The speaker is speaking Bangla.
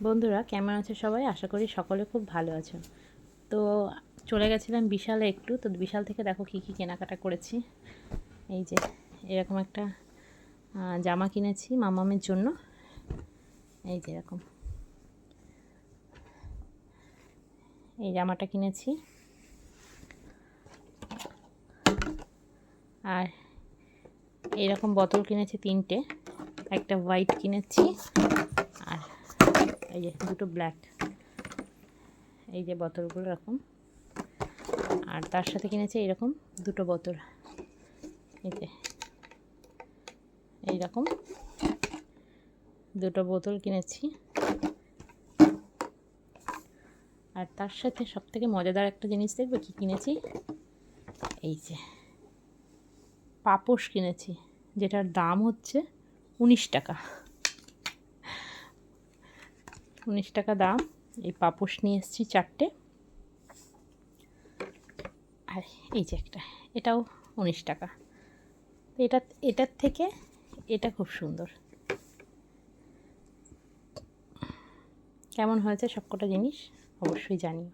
বন্ধুরা কেমন আছো সবাই? আশা করি সকলে খুব ভালো আছো। তো চলে গেছিলাম বিশালে একটু, তো বিশাল থেকে দেখো কি কি কেনাকাটা করেছি। এই যে এরকম একটা জামা কিনেছি মামামের জন্য। এই যে এরকম এই জামাটা কিনেছি, আর এইরকম বোতল কিনেছি 3টে, একটা হোয়াইট কিনেছি আর এই যে দুটো ব্ল্যাক। এই যে বোতলগুলো এরকম, আর তার সাথে কিনেছি এইরকম দুটো বোতল। এই যে এইরকম দুটো বোতল কিনেছি, আর তার সাথে সবথেকে মজাদার একটা জিনিস দেখবে কি কিনেছি। এই যে পাপোশ কিনেছি, যেটার দাম হচ্ছে 19 টাকা। 19 টাকা দাম। এই পাপোশ নিয়ে এসেছি 4টে, আর এই যে একটা, এটাও 19 টাকা। এটার থেকে এটা খুব সুন্দর। কেমন হয়েছে সবকটা জিনিস অবশ্যই জানিও।